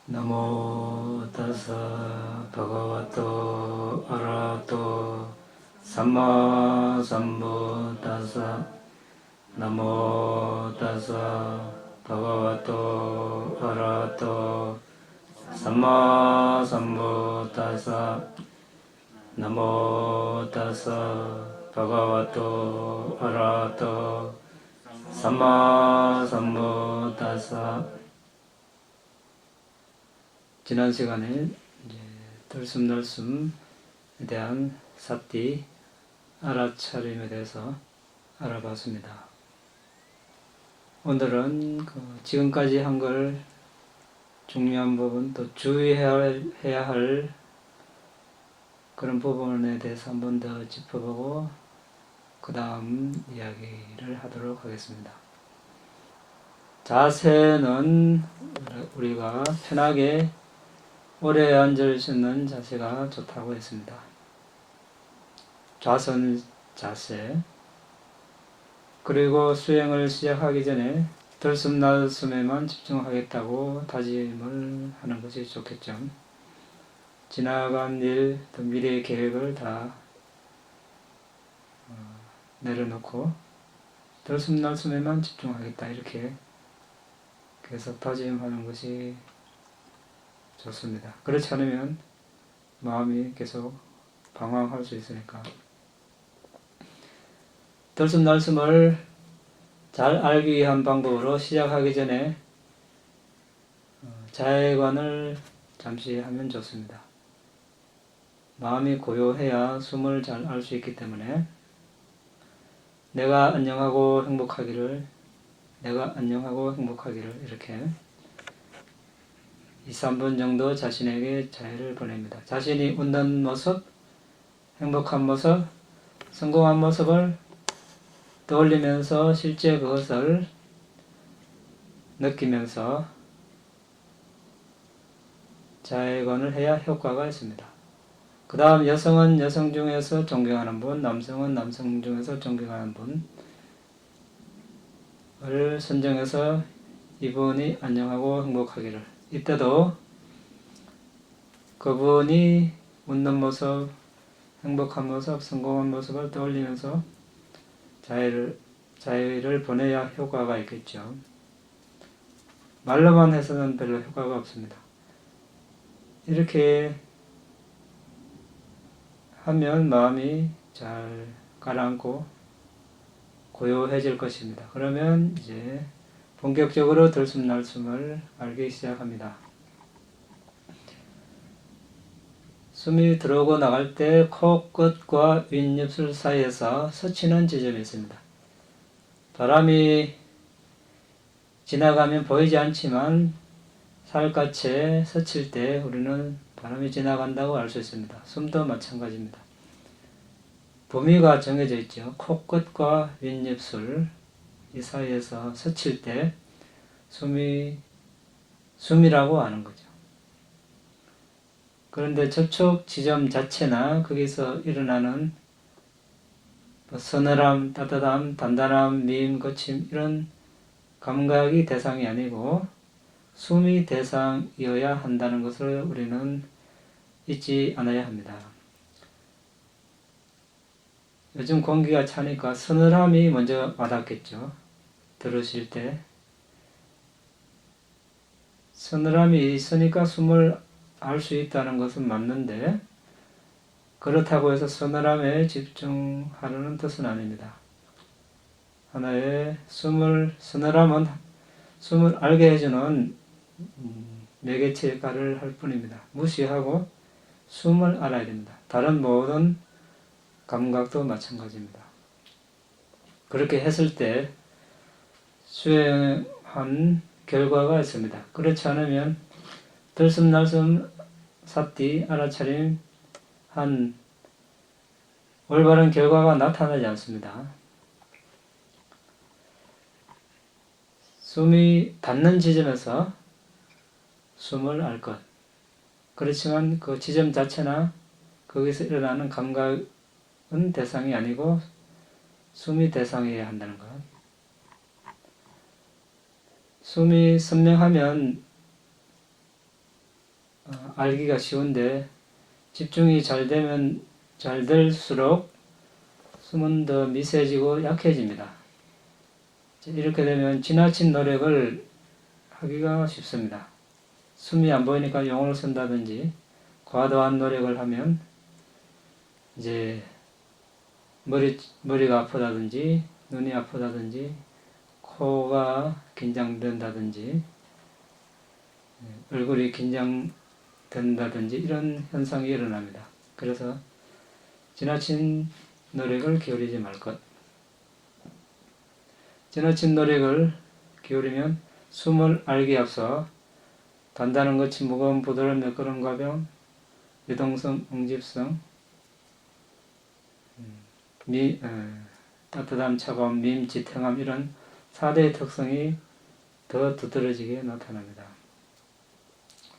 나모 타사 바가와토 아라하토 삼마 삼부타사 나모 타사 바가와토 아라하토 삼마 삼부타사 나모 타사 바가와토 아라하토 삼마 삼부타사. 지난 시간에 이제 들숨날숨에 대한 사띠 알아차림에 대해서 알아봤습니다. 오늘은 지금까지 한 걸 중요한 부분, 또 주의해야 할 그런 부분에 대해서 한 번 더 짚어보고 그 다음 이야기를 하도록 하겠습니다. 자세는 우리가 편하게 오래 앉을 수 있는 자세가 좋다고 했습니다. 좌선 자세. 그리고 수행을 시작하기 전에 들숨날숨에만 집중하겠다고 다짐을 하는 것이 좋겠죠. 지나간 일, 또 미래의 계획을 다 내려놓고 들숨날숨에만 집중하겠다 이렇게 계속 다짐하는 것이 좋습니다. 그렇지 않으면 마음이 계속 방황할 수 있으니까. 들숨날숨을 잘 알기 위한 방법으로 시작하기 전에 자해관을 잠시 하면 좋습니다. 마음이 고요해야 숨을 잘 알 수 있기 때문에 내가 안녕하고 행복하기를 이렇게 2, 3분 정도 자신에게 자해를 보냅니다. 자신이 웃는 모습, 행복한 모습, 성공한 모습을 떠올리면서 실제 그것을 느끼면서 자해관을 해야 효과가 있습니다. 그 다음 여성은 여성 중에서 존경하는 분, 남성은 남성 중에서 존경하는 분을 선정해서 이분이 안녕하고 행복하기를, 이때도 그분이 웃는 모습, 행복한 모습, 성공한 모습을 떠올리면서 자해를 보내야 효과가 있겠죠. 말로만 해서는 별로 효과가 없습니다. 이렇게 하면 마음이 잘 가라앉고 고요해질 것입니다. 그러면 이제 본격적으로 들숨날숨을 알기 시작합니다. 숨이 들어오고 나갈 때 코끝과 윗입술 사이에서 스치는 지점이 있습니다. 바람이 지나가면 보이지 않지만 살갗에 스칠 때 우리는 바람이 지나간다고 알 수 있습니다. 숨도 마찬가지입니다. 범위가 정해져 있죠. 코끝과 윗입술 이 사이에서 스칠 때 숨이라고 하는 거죠. 그런데 접촉 지점 자체나 거기서 일어나는 서늘함, 따뜻함, 단단함, 미임, 거침 이런 감각이 대상이 아니고 숨이 대상이어야 한다는 것을 우리는 잊지 않아야 합니다. 요즘 공기가 차니까 서늘함이 먼저 와닿겠죠. 들으실 때 서늘함이 있으니까 숨을 알 수 있다는 것은 맞는데 그렇다고 해서 서늘함에 집중하려는 뜻은 아닙니다. 하나의 서늘함은 숨을 알게 해주는 매개체 역할을 할 뿐입니다. 무시하고 숨을 알아야 됩니다. 다른 모든 감각도 마찬가지입니다. 그렇게 했을 때 수행한 결과가 있습니다. 그렇지 않으면 들숨날숨 사띠 알아차림 한 올바른 결과가 나타나지 않습니다. 숨이 닿는 지점에서 숨을 알 것. 그렇지만 그 지점 자체나 거기서 일어나는 감각은 대상이 아니고 숨이 대상이어야 한다는 것. 숨이 선명하면 알기가 쉬운데 집중이 잘 되면 잘 될수록 숨은 더 미세해지고 약해집니다. 이렇게 되면 지나친 노력을 하기가 쉽습니다. 숨이 안 보이니까 용어를 쓴다든지 과도한 노력을 하면 이제 머리가 아프다든지 눈이 아프다든지 코가 긴장된다든지 얼굴이 긴장된다든지 이런 현상이 일어납니다. 그래서 지나친 노력을 기울이지 말 것. 지나친 노력을 기울이면 숨을 알기에 앞서 단단한 것이 무거운 부드러운 매끄러운 가벼움, 유동성, 응집성, 따뜻함, 차가움, 밈, 지탱함 이런 4대의 특성이 더 두드러지게 나타납니다.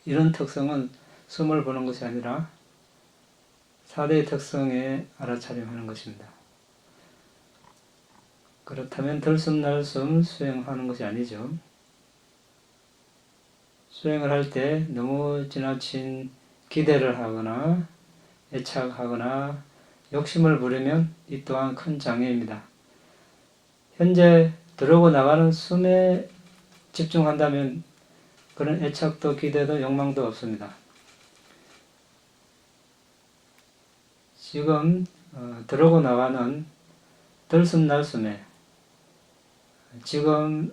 이런 특성은 숨을 보는 것이 아니라 4대의 특성에 알아차림하는 것입니다. 그렇다면 들숨 날숨 수행하는 것이 아니죠. 수행을 할 때 너무 지나친 기대를 하거나 애착하거나 욕심을 부리면 이 또한 큰 장애입니다. 현재 들어오고 나가는 숨에 집중한다면 그런 애착도 기대도 욕망도 없습니다. 지금 들어오고 나가는 들숨 날숨에 지금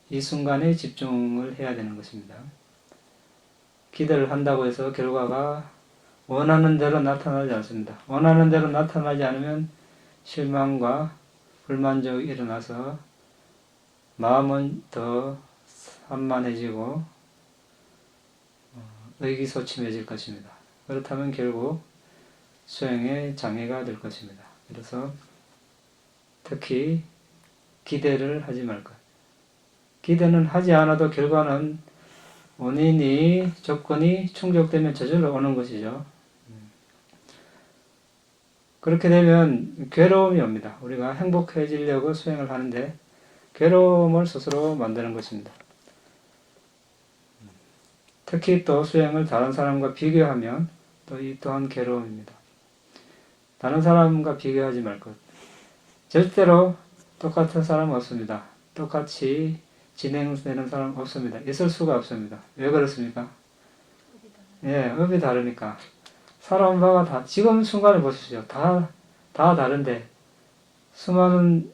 이 순간에 집중을 해야 되는 것입니다. 기대를 한다고 해서 결과가 원하는 대로 나타나지 않습니다. 원하는 대로 나타나지 않으면 실망과 불만족이 일어나서 마음은 더 산만해지고 의기소침해질 것입니다. 그렇다면 결국 수행에 장애가 될 것입니다. 그래서 특히 기대를 하지 말 것. 기대는 하지 않아도 결과는 원인이, 조건이 충족되면 저절로 오는 것이죠. 그렇게 되면 괴로움이 옵니다. 우리가 행복해지려고 수행을 하는데 괴로움을 스스로 만드는 것입니다. 특히 또 수행을 다른 사람과 비교하면 또 이 또한 괴로움입니다. 다른 사람과 비교하지 말 것. 절대로 똑같은 사람은 없습니다. 똑같이 진행되는 사람 없습니다. 있을 수가 없습니다. 왜 그렇습니까? 업이 다르니까. 사람마다 다, 지금 순간에 보십시오. 다 다른데, 수많은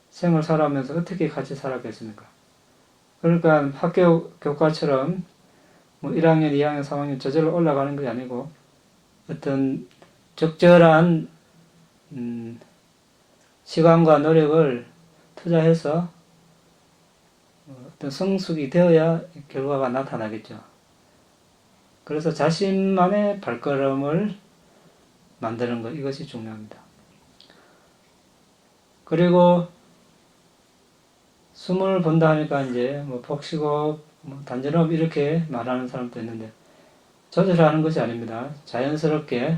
생을 살아오면서 어떻게 같이 살았겠습니까? 그러니까 학교 교과처럼 1학년, 2학년, 3학년 저절로 올라가는 것이 아니고, 어떤 적절한, 시간과 노력을 투자해서 어떤 성숙이 되어야 결과가 나타나겠죠. 그래서 자신만의 발걸음을 만드는 것, 이것이 중요합니다. 그리고 숨을 본다 하니까 이제 폭식호흡, 단전호흡 이렇게 말하는 사람도 있는데 조절하는 것이 아닙니다. 자연스럽게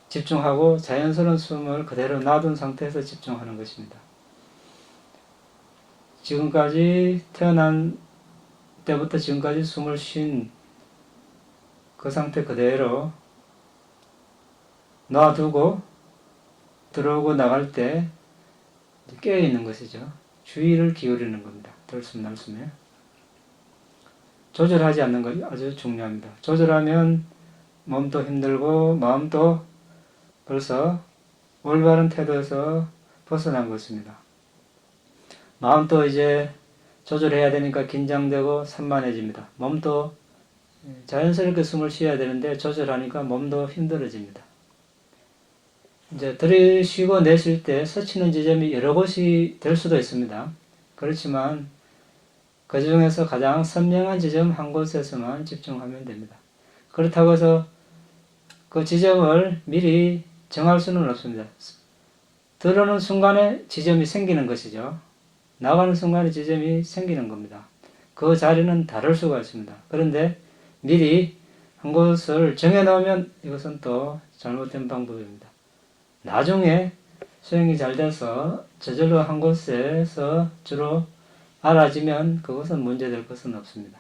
집중하고 자연스러운 숨을 그대로 놔둔 상태에서 집중하는 것입니다. 지금까지 태어난 때부터 지금까지 숨을 쉰 그 상태 그대로 놔두고 들어오고 나갈 때 깨어있는 것이죠. 주의를 기울이는 겁니다. 들숨 날숨에. 조절하지 않는 것 아주 중요합니다. 조절하면 몸도 힘들고 마음도 벌써 올바른 태도에서 벗어난 것입니다. 마음도 이제 조절해야 되니까 긴장되고 산만해집니다. 몸도 자연스럽게 숨을 쉬어야 되는데 조절하니까 몸도 힘들어집니다. 이제 들이쉬고 내쉴 때 스치는 지점이 여러 곳이 될 수도 있습니다. 그렇지만 그 중에서 가장 선명한 지점 한 곳에서만 집중하면 됩니다. 그렇다고 해서 그 지점을 미리 정할 수는 없습니다. 들어오는 순간에 지점이 생기는 것이죠. 나가는 순간에 지점이 생기는 겁니다. 그 자리는 다를 수가 있습니다. 그런데 미리 한 곳을 정해놓으면 이것은 또 잘못된 방법입니다. 나중에 수행이 잘 돼서 저절로 한 곳에서 주로 알아지면 그것은 문제될 것은 없습니다.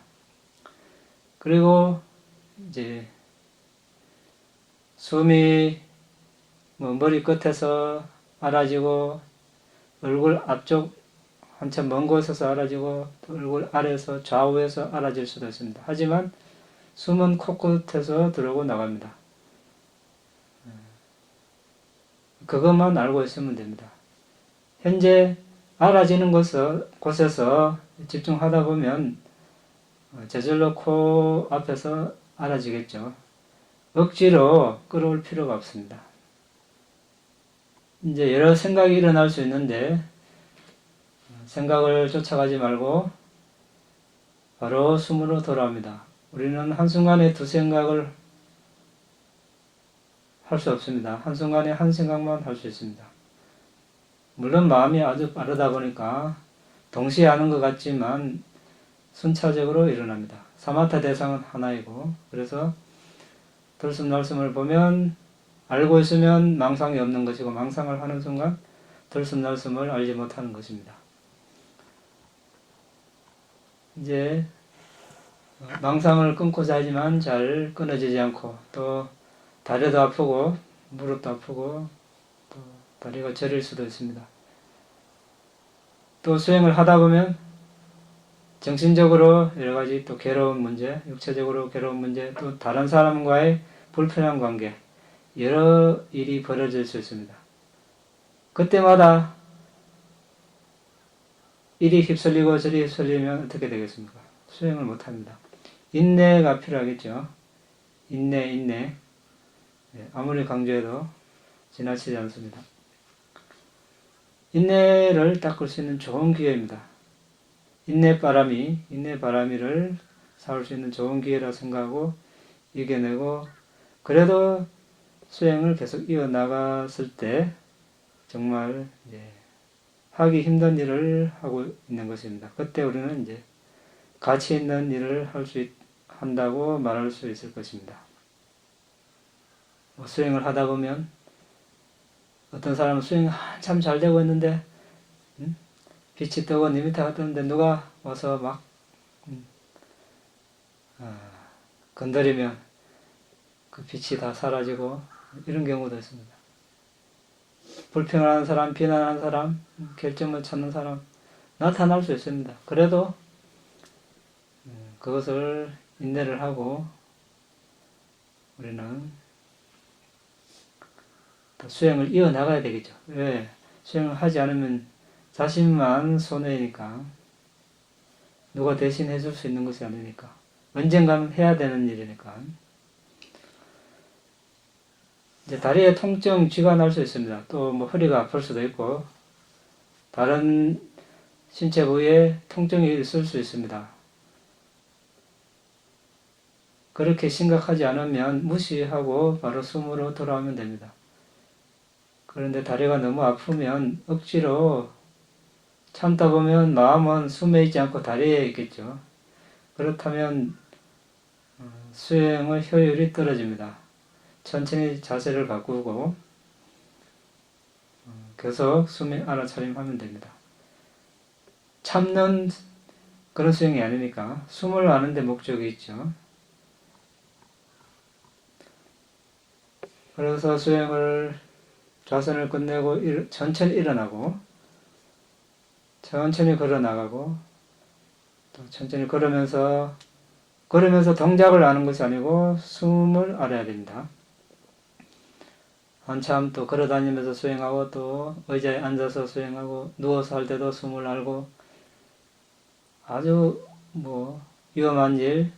그리고 이제 숨이 뭐 머리 끝에서 알아지고 얼굴 앞쪽 한참 먼 곳에서 알아지고 얼굴 아래에서 좌우에서 알아질 수도 있습니다. 하지만 숨은 코끝에서 들어오고 나갑니다. 그것만 알고 있으면 됩니다. 현재 알아지는 곳에서 집중하다 보면 저절로 코 앞에서 알아지겠죠. 억지로 끌어올 필요가 없습니다. 이제 여러 생각이 일어날 수 있는데 생각을 쫓아가지 말고 바로 숨으로 돌아옵니다. 우리는 한순간에 두 생각을 할 수 없습니다. 한순간에 한 생각만 할 수 있습니다. 물론 마음이 아주 빠르다 보니까 동시에 하는 것 같지만 순차적으로 일어납니다. 사마타 대상은 하나이고, 그래서 들숨날숨을 보면 알고 있으면 망상이 없는 것이고, 망상을 하는 순간 들숨날숨을 알지 못하는 것입니다. 이제 망상을 끊고자 하지만 잘 끊어지지 않고, 또 다리도 아프고 무릎도 아프고 또 다리가 저릴 수도 있습니다. 또 수행을 하다 보면 정신적으로 여러 가지 또 괴로운 문제, 육체적으로 괴로운 문제, 또 다른 사람과의 불편한 관계, 여러 일이 벌어질 수 있습니다. 그때마다 이리 휩쓸리고 저리 휩쓸리면 어떻게 되겠습니까? 수행을 못합니다. 인내가 필요하겠죠. 인내. 아무리 강조해도 지나치지 않습니다. 인내를 닦을 수 있는 좋은 기회입니다. 인내바람이를 쌓을 수 있는 좋은 기회라 생각하고 이겨내고, 그래도 수행을 계속 이어나갔을 때 정말 하기 힘든 일을 하고 있는 것입니다. 그때 우리는 이제 가치 있는 일을 한다고 말할 수 있을 것입니다. 수행을 하다 보면 어떤 사람은 수행이 한참 잘 되고 있는데 빛이 뜨고 니미타가 뜨는데 누가 와서 막 건드리면 그 빛이 다 사라지고 이런 경우도 있습니다. 불평하는 사람, 비난하는 사람, 결점을 찾는 사람 나타날 수 있습니다. 그래도 그것을 인내를 하고 우리는 수행을 이어나가야 되겠죠. 왜? 수행을 하지 않으면 자신만 손해니까, 누가 대신 해줄 수 있는 것이 아니니까, 언젠가는 해야 되는 일이니까. 이제 다리에 통증, 쥐가 날 수 있습니다. 또 뭐 허리가 아플 수도 있고, 다른 신체 부위에 통증이 있을 수 있습니다. 그렇게 심각하지 않으면 무시하고 바로 숨으로 돌아오면 됩니다. 그런데 다리가 너무 아프면 억지로 참다 보면 마음은 숨에 있지 않고 다리에 있겠죠. 그렇다면 수행의 효율이 떨어집니다. 천천히 자세를 바꾸고 계속 숨에 알아차림하면 됩니다. 참는 그런 수행이 아니니까 숨을 아는 데 목적이 있죠. 그래서 수행을 좌선을 끝내고 천천히 일어나고 천천히 걸어 나가고 또 천천히 걸으면서 동작을 아는 것이 아니고 숨을 알아야 됩니다. 한참 또 걸어 다니면서 수행하고 또 의자에 앉아서 수행하고 누워서 할 때도 숨을 알고 아주 위험한 일,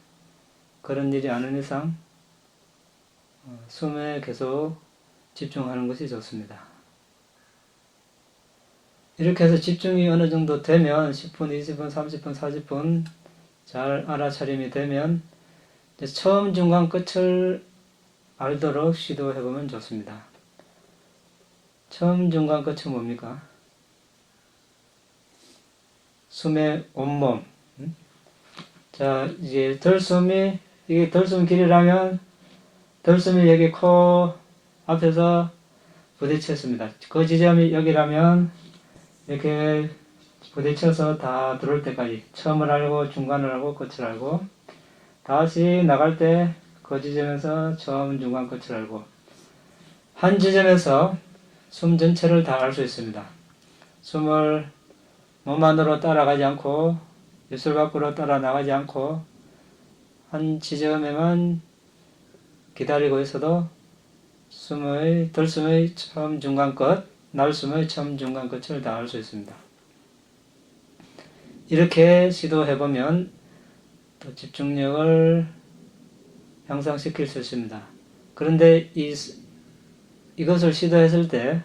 그런 일이 아닌 이상 숨에 계속 집중하는 것이 좋습니다. 이렇게 해서 집중이 어느 정도 되면 10분, 20분, 30분, 40분 잘 알아차림이 되면 이제 처음, 중간, 끝을 알도록 시도해보면 좋습니다. 처음, 중간, 끝은 뭡니까? 숨의 온몸. 자, 이제 이게 덜숨 길이라면 덜숨이 여기 코 앞에서 부딪혔습니다. 그 지점이 여기라면 이렇게 부딪혀서 다 들어올 때까지 처음을 알고 중간을 알고 끝을 알고 다시 나갈 때 그 지점에서 처음 중간 끝을 알고 한 지점에서 숨 전체를 다 알 수 있습니다. 숨을 몸 안으로 따라가지 않고 입술 밖으로 따라 나가지 않고 한 지점에만 기다리고 있어도 들숨의 처음 중간 끝, 날숨의 처음 중간 끝을 다 알 수 있습니다. 이렇게 시도해보면 또 집중력을 향상시킬 수 있습니다. 그런데 이것을 시도했을 때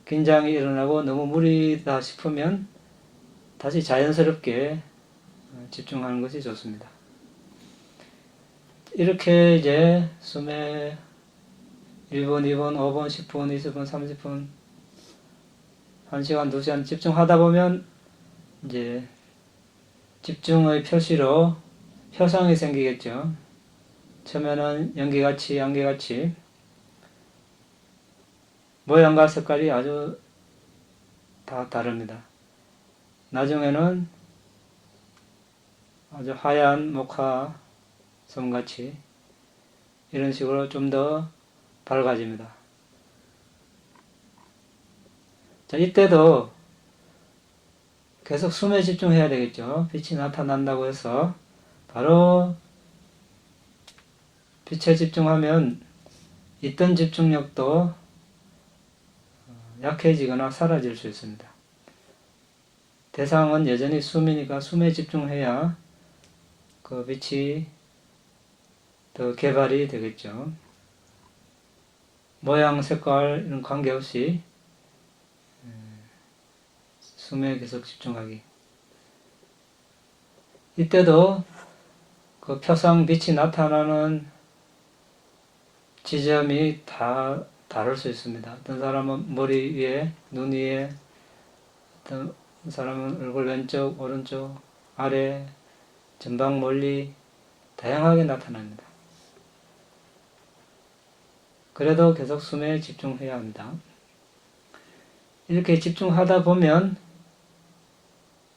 긴장이 일어나고 너무 무리다 싶으면 다시 자연스럽게 집중하는 것이 좋습니다. 이렇게 이제 숨에 1분, 2분, 5분, 10분, 20분, 30분, 1시간, 2시간 집중하다 보면 이제 집중의 표시로 표상이 생기겠죠. 처음에는 연기같이, 안개같이 모양과 색깔이 아주 다 다릅니다. 나중에는 아주 하얀 목화 섬같이 이런 식으로 좀 더 밝아집니다. 자, 이때도 계속 숨에 집중해야 되겠죠. 빛이 나타난다고 해서 바로 빛에 집중하면 있던 집중력도 약해지거나 사라질 수 있습니다. 대상은 여전히 숨이니까 숨에 집중해야 그 빛이 더 개발이 되겠죠. 모양, 색깔 이런 관계없이 숨에 계속 집중하기. 이때도 그 표상 빛이 나타나는 지점이 다 다를 수 있습니다. 어떤 사람은 머리 위에, 눈 위에, 어떤 사람은 얼굴 왼쪽, 오른쪽, 아래, 전방 멀리 다양하게 나타납니다. 그래도 계속 숨에 집중해야 합니다. 이렇게 집중하다 보면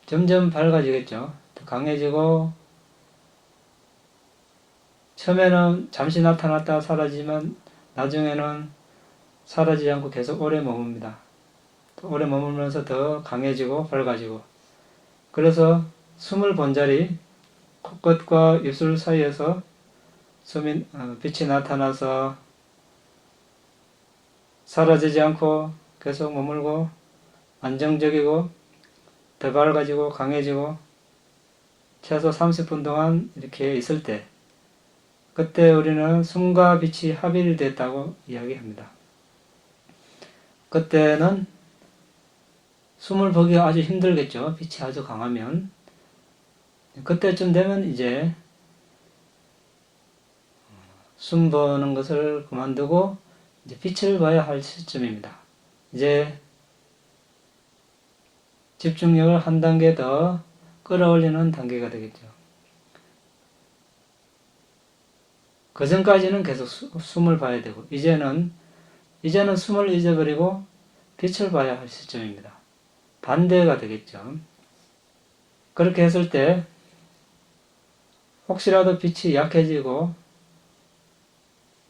점점 밝아지겠죠. 더 강해지고 처음에는 잠시 나타났다 사라지지만 나중에는 사라지지 않고 계속 오래 머뭅니다. 오래 머물면서 더 강해지고 밝아지고 그래서 숨을 본 자리 코끝과 입술 사이에서 빛이 나타나서 사라지지 않고 계속 머물고 안정적이고 더 밝아지고 강해지고 최소 30분 동안 이렇게 있을 때 그때 우리는 숨과 빛이 합일됐다고 이야기합니다. 그때는 숨을 보기가 아주 힘들겠죠. 빛이 아주 강하면. 그때쯤 되면 이제 숨 보는 것을 그만두고 이제 빛을 봐야 할 시점입니다. 이제 집중력을 한 단계 더 끌어올리는 단계가 되겠죠. 그 전까지는 계속 숨을 봐야 되고 이제는 숨을 잊어버리고 빛을 봐야 할 시점입니다. 반대가 되겠죠. 그렇게 했을 때 혹시라도 빛이 약해지고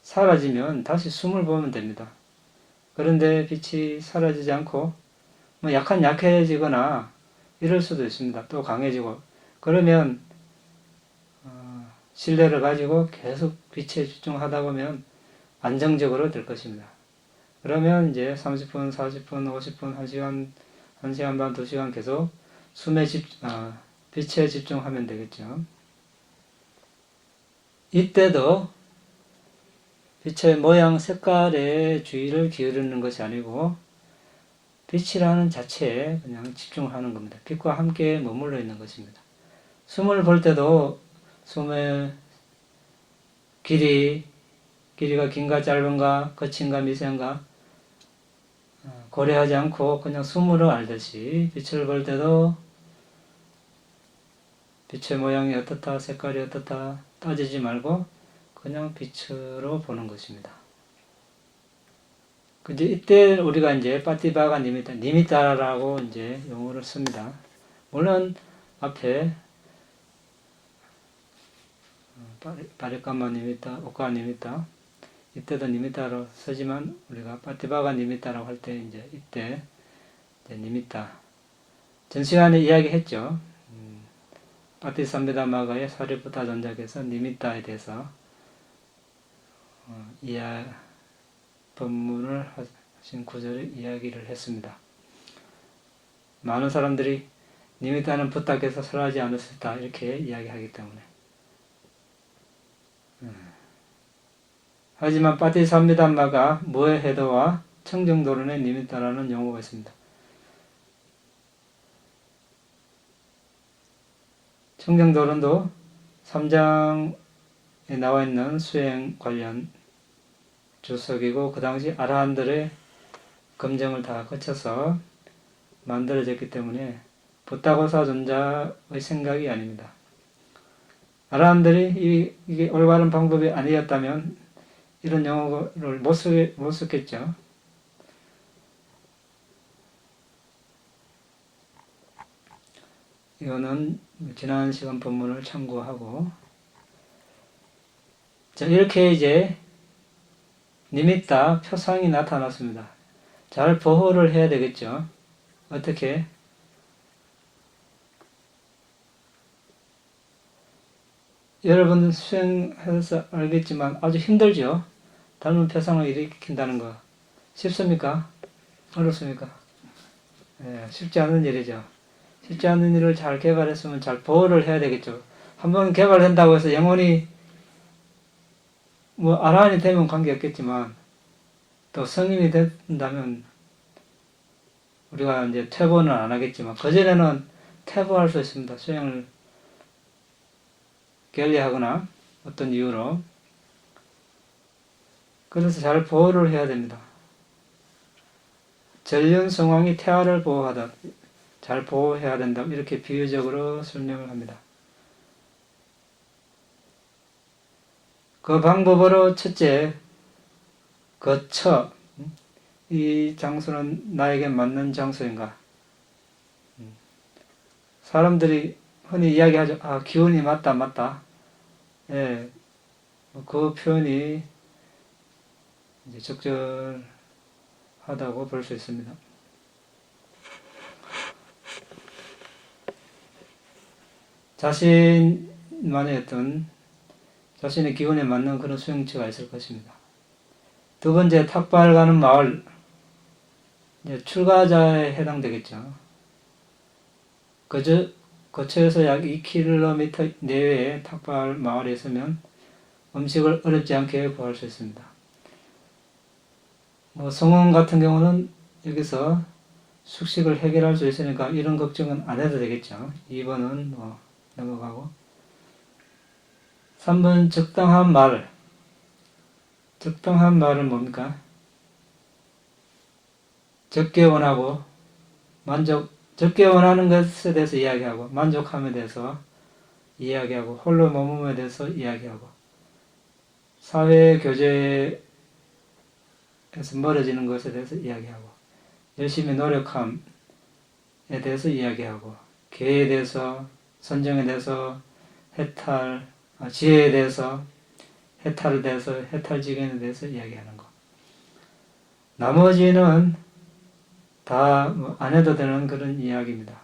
사라지면 다시 숨을 보면 됩니다. 그런데 빛이 사라지지 않고 약해지거나 이럴 수도 있습니다. 또 강해지고 그러면 신뢰를 가지고 계속 빛에 집중하다 보면 안정적으로 될 것입니다. 그러면 이제 30분, 40분, 50분, 1시간, 1시간 반, 2시간 계속 빛에 집중하면 되겠죠. 이때도 빛의 모양, 색깔에 주의를 기울이는 것이 아니고 빛이라는 자체에 그냥 집중하는 겁니다. 빛과 함께 머물러 있는 것입니다. 숨을 볼 때도 숨의 길이가 긴가 짧은가 거친가 미세한가 고려하지 않고 그냥 숨으로 알듯이 빛을 볼 때도 빛의 모양이 어떻다 색깔이 어떻다 따지지 말고 그냥 빛으로 보는 것입니다. 근데 이때 우리가 이제 빠띠바가 니미따라고 이제 용어를 씁니다. 물론 앞에 바리카마 니미타, 오카 니미타, 이때도 니미타로 쓰지만 우리가 파티바가 니미타라고 할 때 이제 이때 이제 니미타. 전 시간에 이야기했죠. 파티삼비다마가의 사리푸타 전작에서 니미타에 대해서 본문을 하신 구절을 이야기를 했습니다. 많은 사람들이 니미타는 부탁해서 설하지 않을 수 있다 이렇게 이야기하기 때문에 하지만 파티삼비담마가 무에헤도와 청정도론의 니미타라는 용어가 있습니다. 청정도론도 3장에 나와 있는 수행 관련 주석이고 그 당시 아라한들의 검증을 다 거쳐서 만들어졌기 때문에 부타고사 존자의 생각이 아닙니다. 아라한들이 이게 올바른 방법이 아니었다면 이런 용어를 못 썼겠죠. 이거는 지난 시간 본문을 참고하고 자, 이렇게 이제 니미타 표상이 나타났습니다. 잘 보호를 해야 되겠죠. 어떻게? 여러분 수행해서 알겠지만 아주 힘들죠. 닮은 표상을 일으킨다는 거. 쉽습니까? 어렵습니까? 네, 쉽지 않은 일이죠. 쉽지 않은 일을 잘 개발했으면 잘 보호를 해야 되겠죠. 한번 개발된다고 해서 영원히 뭐 아라한이 되면 관계없겠지만 또 성인이 된다면 우리가 이제 퇴보는 안 하겠지만 그전에는 퇴보할 수 있습니다. 수행을 결리하거나 어떤 이유로. 그래서 잘 보호를 해야 됩니다. 전륜성왕이 태아를 보호하듯 잘 보호해야 된다. 이렇게 비유적으로 설명을 합니다. 그 방법으로 첫째, 거처. 이 장소는 나에게 맞는 장소인가? 사람들이 흔히 이야기하죠. 아, 기운이 맞다. 예, 그 표현이 이제 적절하다고 볼 수 있습니다. 자신만의 어떤 자신의 기운에 맞는 그런 수행처가 있을 것입니다. 두 번째, 탁발 가는 마을. 이제 출가자에 해당되겠죠. 거처에서 약 2km 내외의 탁발 마을에 있으면 음식을 어렵지 않게 구할 수 있습니다. 뭐 성원 같은 경우는 여기서 숙식을 해결할 수 있으니까 이런 걱정은 안 해도 되겠죠. 2번은 뭐 넘어가고 3번 적당한 말. 적당한 말은 뭡니까? 적게 원하고 적게 원하는 것에 대해서 이야기하고 만족함에 대해서 이야기하고 홀로 머금에 대해서 이야기하고 사회 교제에서 멀어지는 것에 대해서 이야기하고 열심히 노력함에 대해서 이야기하고 계에 대해서 선정에 대해서 지혜에 대해서 해탈에 대해서 해탈지견에 대해서 이야기하는 거. 나머지는 다 안 해도 되는 그런 이야기입니다.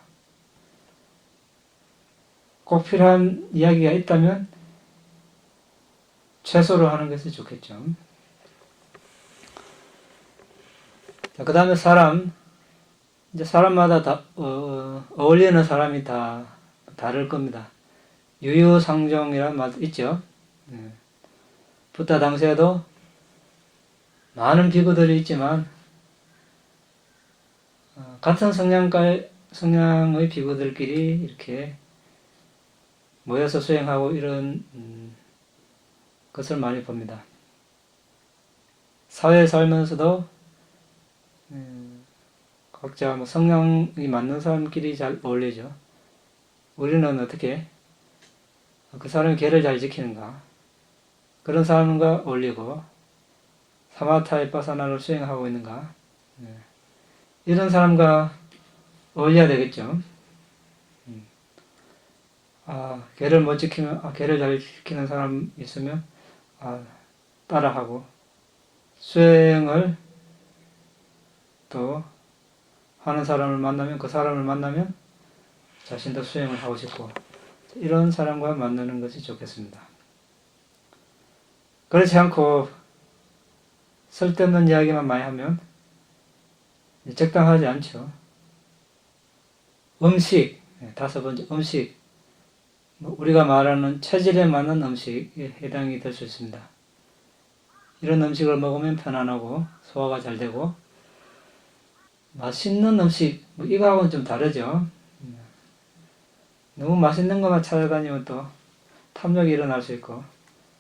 꼭 필요한 이야기가 있다면 최소로 하는 것이 좋겠죠. 그 다음에 이제 사람마다 어울리는 사람이 다 다를 겁니다. 유유상종이라는 말 있죠. 부타 당시에도 많은 비구들이 있지만 같은 성향의 비구들끼리 이렇게 모여서 수행하고 이런 것을 많이 봅니다. 사회에 살면서도 각자 뭐 성향이 맞는 사람끼리 잘 어울리죠. 우리는 어떻게 그 사람의 계를 잘 지키는가, 그런 사람과 어울리고 사마타의 파사나를 수행하고 있는가, 이런 사람과 어울려야 되겠죠. 계를 못 지키면, 계를 잘 지키는 사람 있으면, 따라하고, 수행을 또 하는 사람을 만나면, 그 사람을 만나면 자신도 수행을 하고 싶고, 이런 사람과 만나는 것이 좋겠습니다. 그렇지 않고, 쓸데없는 이야기만 많이 하면 적당하지 않죠. 음식, 5번째, 음식. 우리가 말하는 체질에 맞는 음식에 해당이 될 수 있습니다. 이런 음식을 먹으면 편안하고 소화가 잘 되고, 맛있는 음식, 이거하고는 좀 다르죠. 너무 맛있는 것만 찾아다니면 또 탐욕이 일어날 수 있고,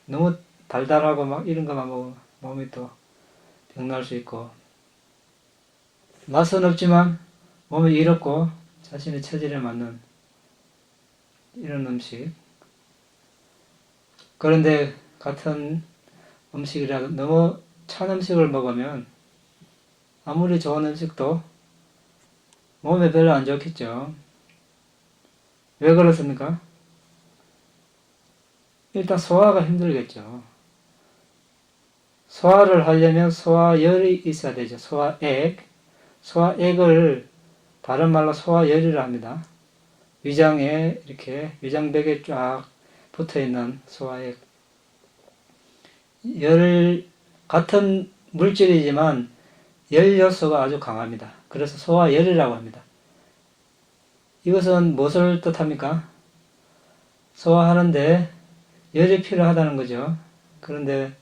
너무 달달하고 막 이런 것만 먹으면 몸이 또 병날 수 있고, 맛은 없지만 몸이 이롭고 자신의 체질에 맞는 이런 음식. 그런데 같은 음식이라도 너무 찬 음식을 먹으면 아무리 좋은 음식도 몸에 별로 안 좋겠죠. 왜 그렇습니까? 일단 소화가 힘들겠죠. 소화를 하려면 소화열이 있어야 되죠. 소화액. 소화액을 다른 말로 소화열이라 합니다. 위장에 이렇게 위장벽에 쫙 붙어있는 소화액. 같은 물질이지만 열 요소가 아주 강합니다. 그래서 소화열이라고 합니다. 이것은 무엇을 뜻합니까? 소화하는데 열이 필요하다는 거죠. 그런데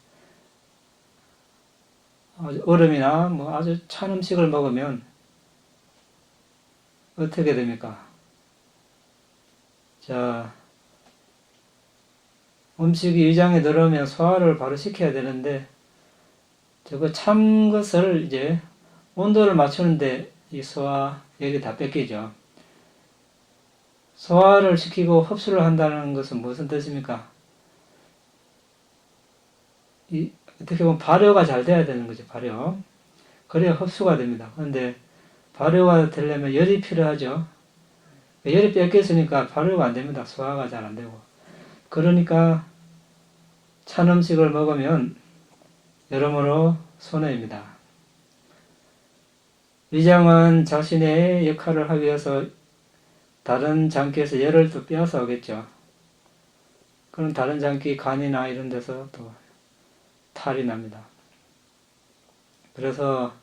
얼음이나 아주 찬 음식을 먹으면 어떻게 됩니까? 자, 음식이 위장에 들어오면 소화를 바로 시켜야 되는데, 저거 찬 것을 이제 온도를 맞추는데 이 소화열이 다 뺏기죠. 소화를 시키고 흡수를 한다는 것은 무슨 뜻입니까? 어떻게 보면 발효가 잘 돼야 되는 거죠, 발효. 그래야 흡수가 됩니다. 그런데 발효가 되려면 열이 필요하죠. 열이 뺏겼으니까 발효가 안 됩니다. 소화가 잘 안 되고. 그러니까 찬 음식을 먹으면 여러모로 손해입니다. 위장은 자신의 역할을 하기 위해서 다른 장기에서 열을 또 빼앗아 오겠죠. 그럼 다른 장기, 간이나 이런 데서 또 탈이 납니다. 그래서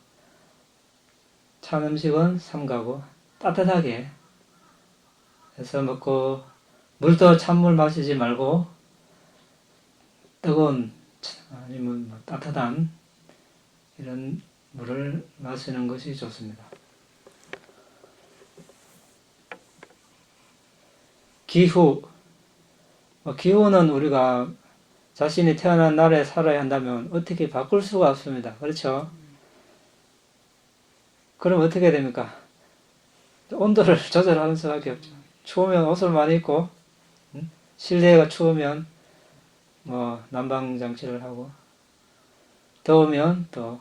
찬 음식은 삼가고 따뜻하게 해서 먹고, 물도 찬물 마시지 말고 뜨거운 아니면 따뜻한 이런 물을 마시는 것이 좋습니다. 기후. 기후는 우리가 자신이 태어난 날에 살아야 한다면 어떻게 바꿀 수가 없습니다. 그렇죠? 그럼 어떻게 됩니까? 온도를 조절하는 수밖에 없죠. 추우면 옷을 많이 입고, 실내가 추우면 난방 장치를 하고, 더우면 또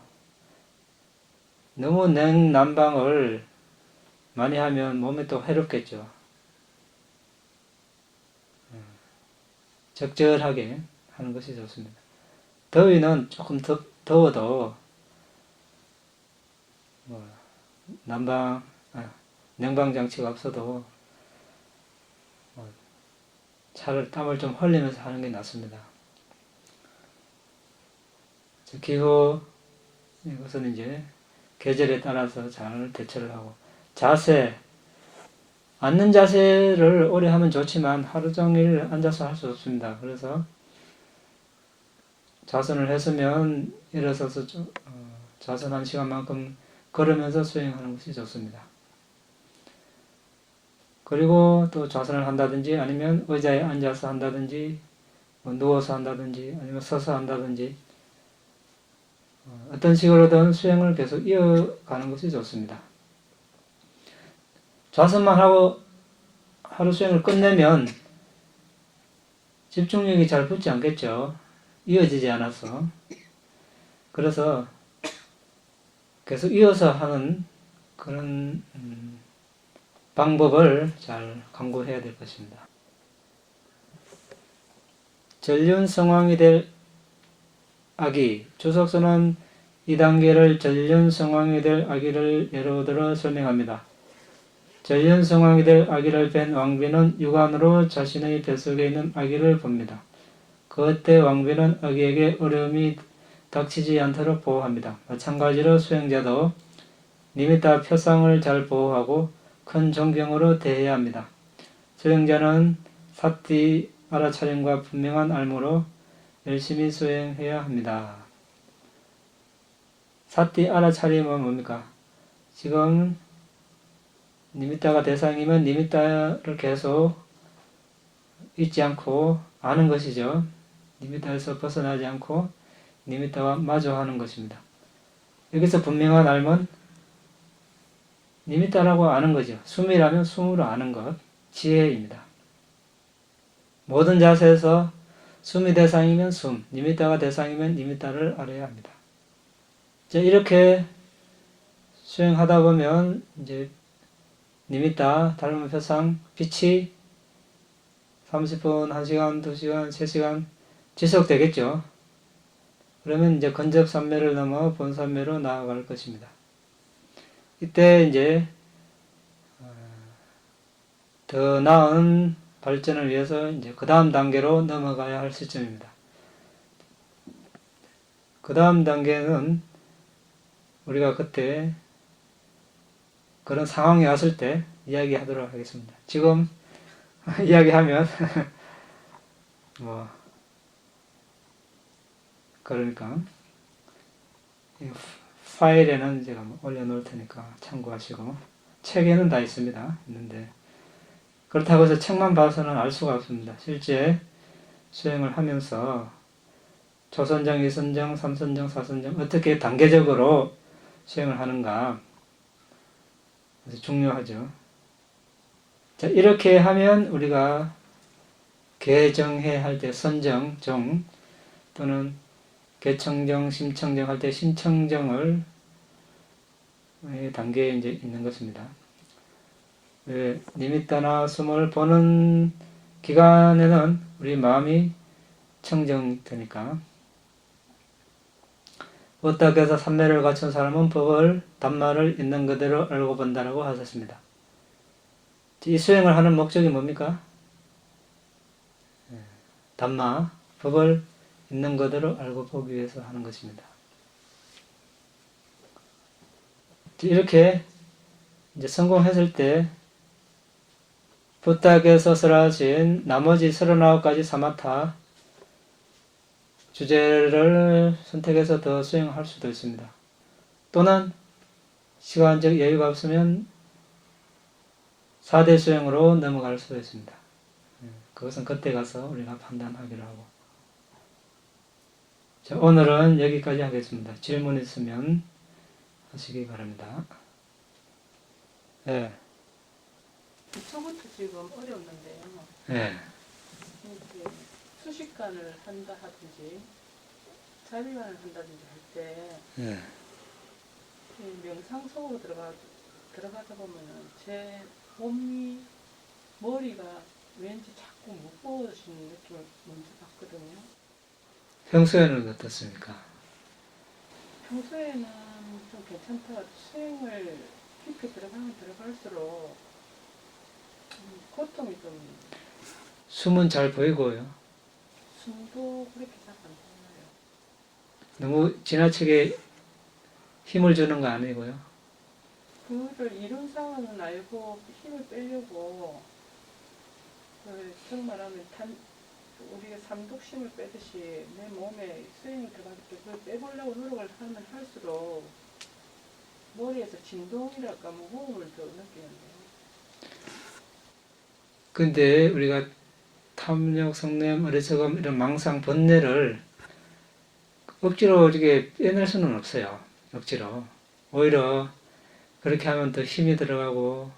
너무 냉난방을 많이 하면 몸에 또 해롭겠죠. 적절하게 하는 것이 좋습니다. 더위는 조금 더워도 냉방 장치가 없어도 차를 땀을 좀 흘리면서 하는 게 낫습니다. 기후, 이것은 이제 계절에 따라서 잘 대처를 하고, 자세, 앉는 자세를 오래 하면 좋지만 하루 종일 앉아서 할 수 없습니다. 그래서 자선을 했으면 일어서서 자선 1시간만큼 걸으면서 수행하는 것이 좋습니다. 그리고 또 좌선을 한다든지 아니면 의자에 앉아서 한다든지 누워서 한다든지 아니면 서서 한다든지 어떤 식으로든 수행을 계속 이어가는 것이 좋습니다. 좌선만 하고 하루 수행을 끝내면 집중력이 잘 붙지 않겠죠. 이어지지 않아서. 그래서 계속 이어서 하는 그런 방법을 잘 강구해야 될 것입니다. 전륜성왕이 될 아기, 주석서는 이 단계를 전륜성왕이 될 아기를 예로 들어 설명합니다. 전륜성왕이 될 아기를 뵌 왕비는 육안으로 자신의 뱃속에 있는 아기를 봅니다. 그때 왕비는 아기에게 어려움이 닥치지 않도록 보호합니다. 마찬가지로 수행자도 니미타 표상을 잘 보호하고 큰 존경으로 대해야 합니다. 수행자는 사띠 알아차림과 분명한 알무로 열심히 수행해야 합니다. 사띠 알아차림은 뭡니까? 지금 니미타가 대상이면 니미타를 계속 잊지 않고 아는 것이죠. 니미타에서 벗어나지 않고 니미타와 마주하는 것입니다. 여기서 분명한 알은 니미타라고 아는 거죠. 숨이라면 숨으로 아는 것, 지혜입니다. 모든 자세에서 숨이 대상이면 숨, 니미타가 대상이면 니미타를 알아야 합니다. 이렇게 수행하다 보면 이제 니미타, 닮은 표상, 빛이 30분, 1시간, 2시간, 3시간 지속되겠죠. 그러면 이제 근접산매를 넘어 본산매로 나아갈 것입니다. 이때 이제 더 나은 발전을 위해서 이제 그 다음 단계로 넘어가야 할 시점입니다. 그 다음 단계는 우리가 그때 그런 상황이 왔을 때 이야기하도록 하겠습니다. 지금 이야기하면 그러니까 파일에는 제가 올려놓을 테니까 참고하시고, 책에는 다 있는데 그렇다고 해서 책만 봐서는 알 수가 없습니다. 실제 수행을 하면서 초선정, 2선정, 3선정, 4선정 어떻게 단계적으로 수행을 하는가 아주 중요하죠. 자, 이렇게 하면 우리가 개정해 할 때 선정, 정 또는 개청정, 심청정 할 때 심청정을 단계에 이제 있는 것입니다. 니미타나 숨을 보는 기간에는 우리 마음이 청정되니까. 어떻게해서 삼매를 갖춘 사람은 법을 담마를 있는 그대로 알고 본다라고 하셨습니다. 이 수행을 하는 목적이 뭡니까? 담마, 법을 있는 그대로 알고 보기 위해서 하는 것입니다. 이렇게 이제 성공했을 때 부탁에서 쓰러진 나머지 39가지 사마타 주제를 선택해서 더 수행할 수도 있습니다. 또는 시간적 여유가 없으면 4대 수행으로 넘어갈 수도 있습니다. 그것은 그때 가서 우리가 판단하기로 하고. 자, 오늘은 여기까지 하겠습니다. 질문 있으면 하시기 바랍니다. 네. 저것도 지금 어렵는데요. 네. 이렇게 수식관을 한다 하든지 자비관을 한다든지 할 때 네. 명상 속으로 들어가다 보면은 제 몸이 머리가 왠지 자꾸 무거워지는 느낌을 먼저 받거든요. 평소에는 어떻습니까? 평소에는 좀 괜찮다가 수행을 깊이 들어가면 들어갈수록 고통이 좀. 숨은 잘 보이고요. 숨도 그렇게 잘 안 나와요. 너무 지나치게 힘을 주는 거 아니고요. 그거를 이론상은 알고 힘을 빼려고 정말하면 우리가 삼독심을 빼듯이 내 몸에 수행이 들어갈 때 그걸 빼보려고 노력을 하면 할수록 머리에서 진동이랄까 무거움을 더 느끼는데요. 근데 우리가 탐욕, 성냄, 어리석음 이런 망상, 번뇌를 억지로 이렇게 빼낼 수는 없어요. 억지로. 오히려 그렇게 하면 더 힘이 들어가고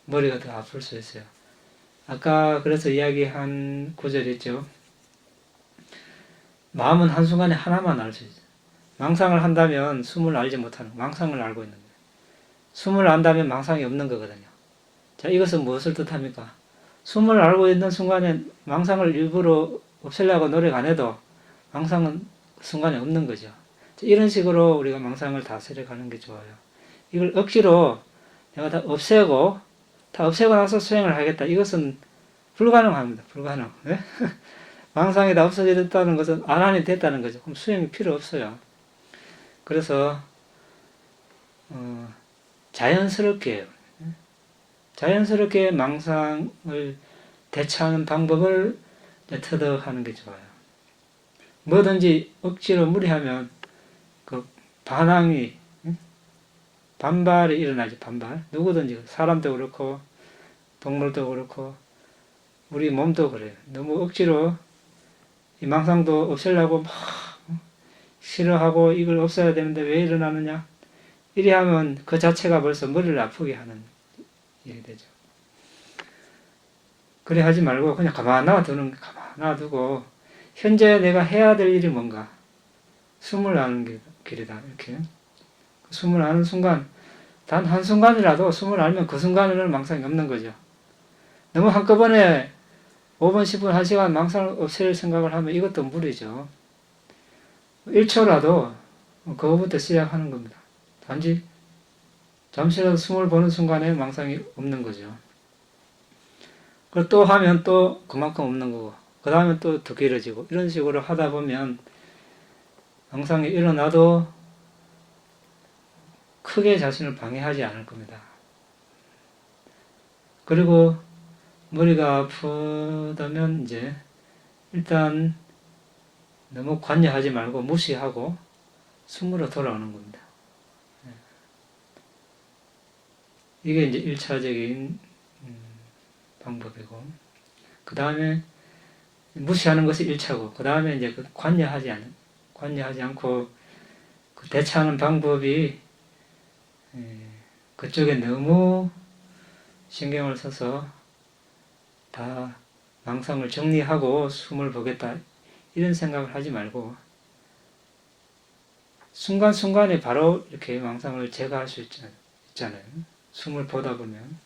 머리가 더 아플 수 있어요. 아까 그래서 이야기한 구절이 있죠. 마음은 한순간에 하나만 알 수 있어요. 망상을 한다면 숨을 알지 못하는, 망상을 알고 있는 거예요. 숨을 안다면 망상이 없는 거거든요. 자, 이것은 무엇을 뜻합니까? 숨을 알고 있는 순간에 망상을 일부러 없애려고 노력 안 해도 망상은 순간에 없는 거죠. 이런 식으로 우리가 망상을 다스려 가는 게 좋아요. 이걸 억지로 내가 다 없애고 나서 수행을 하겠다. 이것은 불가능합니다. 불가능. 네? 망상이 다 없어졌다는 것은 안 하니 됐다는 거죠. 그럼 수행이 필요 없어요. 그래서 자연스럽게 망상을 대처하는 방법을 터득하는 게 좋아요. 뭐든지 억지로 무리하면 그 반발이 일어나죠. 반발. 누구든지 사람도 그렇고 동물도 그렇고 우리 몸도 그래요. 너무 억지로 이 망상도 없애려고 막 싫어하고 이걸 없애야 되는데 왜 일어나느냐? 이리 하면 그 자체가 벌써 머리를 아프게 하는 일이 되죠. 그래 하지 말고 그냥 가만 놔두고 현재 내가 해야 될 일이 뭔가 숨을 아는 길이다. 이렇게 숨을 아는 순간 단 한순간이라도 숨을 알면 그 순간에는 망상이 없는 거죠. 너무 한꺼번에 5분, 10분, 1시간 망상을 없앨 생각을 하면 이것도 무리죠. 1초라도 그거부터 시작하는 겁니다. 단지 잠시라도 숨을 보는 순간에 망상이 없는 거죠. 그리고 또 하면 또 그만큼 없는 거고 그 다음에 또 더 길어지고 이런 식으로 하다 보면 망상이 일어나도 크게 자신을 방해하지 않을 겁니다. 그리고 머리가 아프다면 이제 일단 너무 관여하지 말고 무시하고 숨으로 돌아오는 겁니다. 이게 이제 1차적인 방법이고 그 다음에 무시하는 것이 1차고 그 다음에 이제 관여하지 않고 그 대처하는 방법이 그쪽에 너무 신경을 써서 다 망상을 정리하고 숨을 보겠다 이런 생각을 하지 말고 순간순간에 바로 이렇게 망상을 제거할 수 있잖아요. 숨을 보다 보면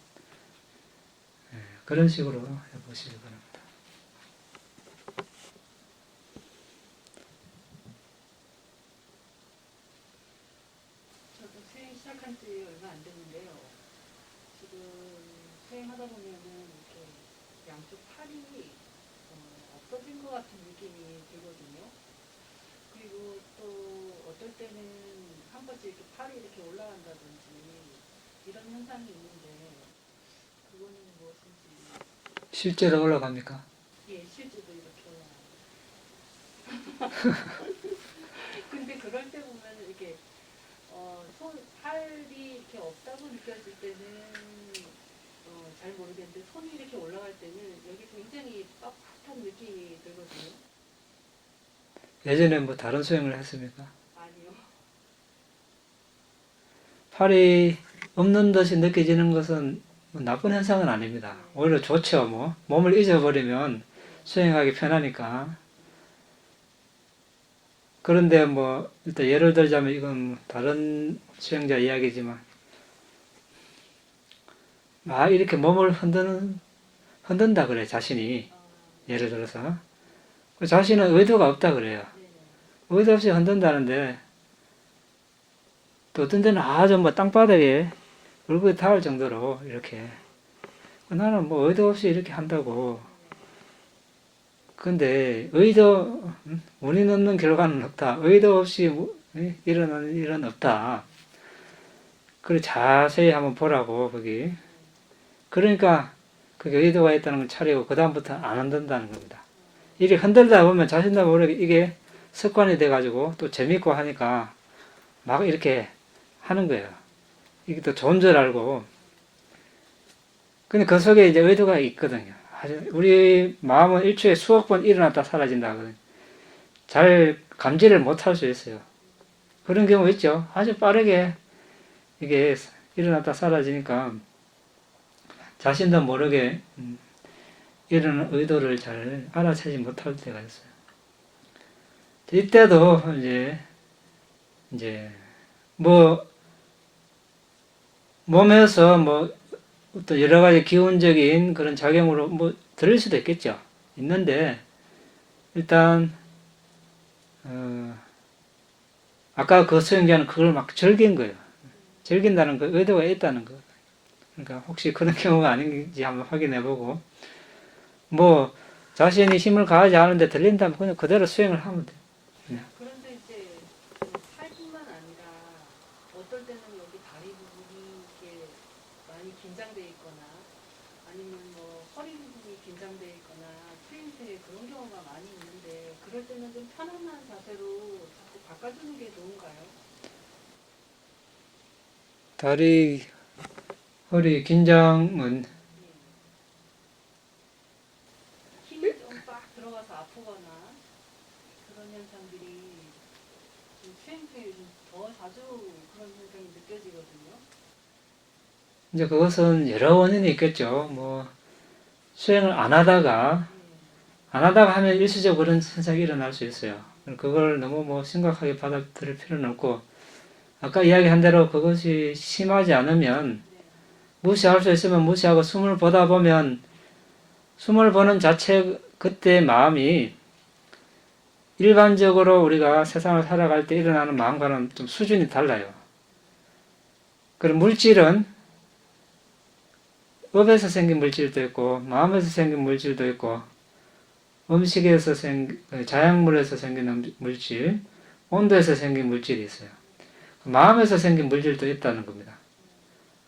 그런 식으로 해보시기 바랍니다. 저도 수행 시작한 지 얼마 안 됐는데요. 지금 수행하다 보면은 이렇게 양쪽 팔이 없어진 것 같은 느낌이 들거든요. 그리고 또 어떨 때는 한 번씩 이렇게 팔이 이렇게 올라간다든지 이런 현상이 있는데 그거는 무엇인지. 실제로 올라갑니까? 예, 실제도 이렇게 올라가요. 근데 그럴 때 보면 이렇게 팔이 이렇게 없다고 느껴질 때는 잘 모르겠는데 손이 이렇게 올라갈 때는 여기 굉장히 뻣뻣한 느낌이 들거든요. 예전에 뭐 다른 수행을 했습니까? 아니요. 팔이 없는 듯이 느껴지는 것은 뭐 나쁜 현상은 아닙니다. 오히려 좋죠. 뭐 몸을 잊어버리면 수행하기 편하니까. 그런데 뭐 일단 예를 들자면 이건 다른 수행자 이야기지만 막 이렇게 몸을 흔든다 그래 자신이. 예를 들어서 그 자신은 의도가 없다 그래요. 네네. 의도 없이 흔든다는데 또 어떤 데는 아주 뭐 땅바닥에 얼굴에 닿을 정도로 이렇게 나는 뭐 의도 없이 이렇게 한다고. 근데 운이 없는 결과는 없다. 의도 없이 일어나는 일은 없다. 그래 자세히 한번 보라고 거기. 그러니까 그게 의도가 있다는 걸 차리고 그 다음부터 안 흔든다는 겁니다. 이게 흔들다 보면 자신도 모르게 이게 습관이 돼가지고 또 재밌고 하니까 막 이렇게 하는 거예요. 이게 또 좋은 줄 알고. 근데 그 속에 이제 의도가 있거든요. 우리 마음은 일초에 수억 번 일어났다 사라진다 하거든요. 잘 감지를 못할 수 있어요. 그런 경우 있죠. 아주 빠르게 이게 일어났다 사라지니까 자신도 모르게 이런 의도를 잘 알아채지 못할 때가 있어요. 이때도 이제 뭐 몸에서 뭐 또 여러 가지 기운적인 그런 작용으로 뭐 들을 수도 있겠죠. 있는데 일단 아까 그 수행자는 그걸 막 즐긴 거예요. 즐긴다는 그 의도가 있다는 거. 그러니까 혹시 그런 경우가 아닌지 한번 확인해보고 뭐 자신이 힘을 가하지 않은데 들린다면 그냥 그대로 수행을 하면 돼요. 그런데 이제 그 팔뿐만 아니라 어떨 때는 여기 다리 부분이 이렇게 많이 긴장돼 있거나 아니면 뭐 허리 부분이 긴장돼 있거나 트임새 그런 경우가 많이 있는데 그럴 때는 좀 편안한 자세로 자꾸 바꿔주는 게 좋은가요? 다리, 허리 긴장은 힘이 좀 빡 들어가서 아프거나 그런 현상들이 좀 수행 중에 좀 더 자주 그런 현상이 느껴지거든요. 이제 그것은 여러 원인이 있겠죠. 뭐 수행을 안 하다가 하면 일시적으로 그런 현상이 일어날 수 있어요. 그걸 너무 뭐 심각하게 받아들일 필요는 없고 아까 이야기한 대로 그것이 심하지 않으면 무시할 수 있으면 무시하고 숨을 보다 보면 숨을 보는 자체 그때 마음이 일반적으로 우리가 세상을 살아갈 때 일어나는 마음과는 좀 수준이 달라요. 그럼 물질은 업에서 생긴 물질도 있고 마음에서 생긴 물질도 있고 음식에서 자양물에서 생긴 물질, 온도에서 생긴 물질이 있어요. 마음에서 생긴 물질도 있다는 겁니다.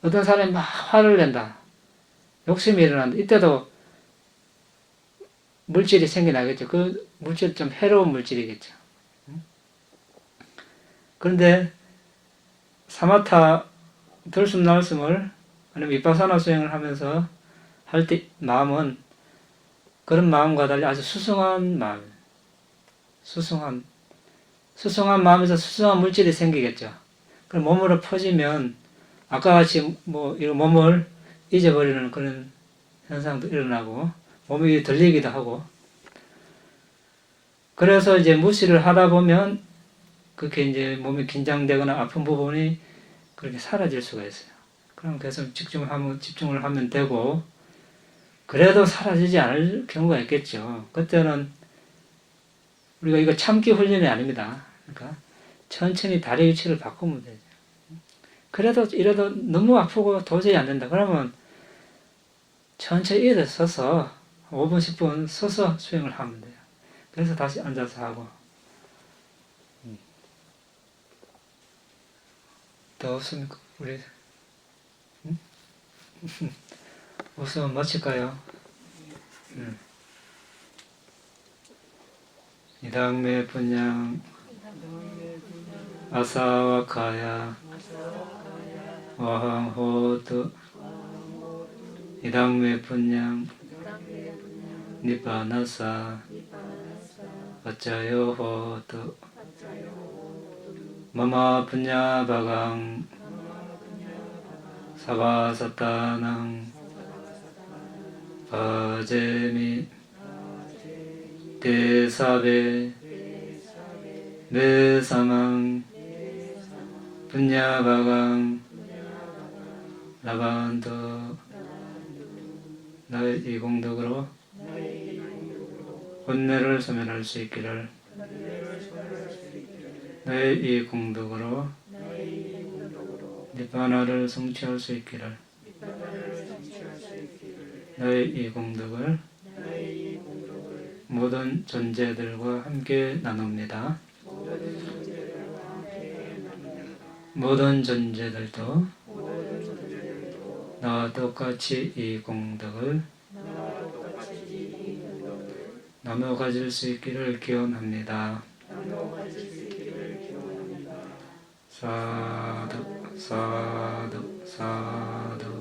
어떤 사람이 막 화를 낸다. 욕심이 일어난다. 이때도 물질이 생겨나겠죠. 그 물질 좀 해로운 물질이겠죠. 그런데 사마타 들숨 날숨을 아니면 위파사나 수행을 하면서 할 때 마음은 그런 마음과 달리 아주 수승한 마음, 수승한 마음에서 수승한 물질이 생기겠죠. 그럼 몸으로 퍼지면 아까 같이 뭐 이 몸을 잊어버리는 그런 현상도 일어나고 몸이 들리기도 하고 그래서 이제 무시를 하다 보면 그렇게 이제 몸이 긴장되거나 아픈 부분이 그렇게 사라질 수가 있어요. 그럼 계속 집중을 하면 되고 그래도 사라지지 않을 경우가 있겠죠. 그때는 우리가 이거 참기 훈련이 아닙니다. 그러니까 천천히 다리 위치를 바꾸면 되죠. 그래도 이래도 너무 아프고 도저히 안 된다. 그러면 천천히 일어서서 5분, 10분 서서 수행을 하면 돼요. 그래서 다시 앉아서 하고. 더 없습니까? 우리 웃으면 마칠까요? 이당매 분양 아사와카야 와항호두 이당매 분양 니바나사 어짜요호두 마마 분야바강 사바사타낭 바제미 대사베 메사망 분야바강 라반도 나의 이 공덕으로 혼내를 소멸할 수 있기를 나의 이 공덕으로 니바나를 성취할 수 있기를 나의 이 공덕을 모든 존재들과 함께 나눕니다. 모든 존재들도 나와 똑같이 이 공덕을 나눠 가질 수 있기를 기원합니다. 사두 사두 사두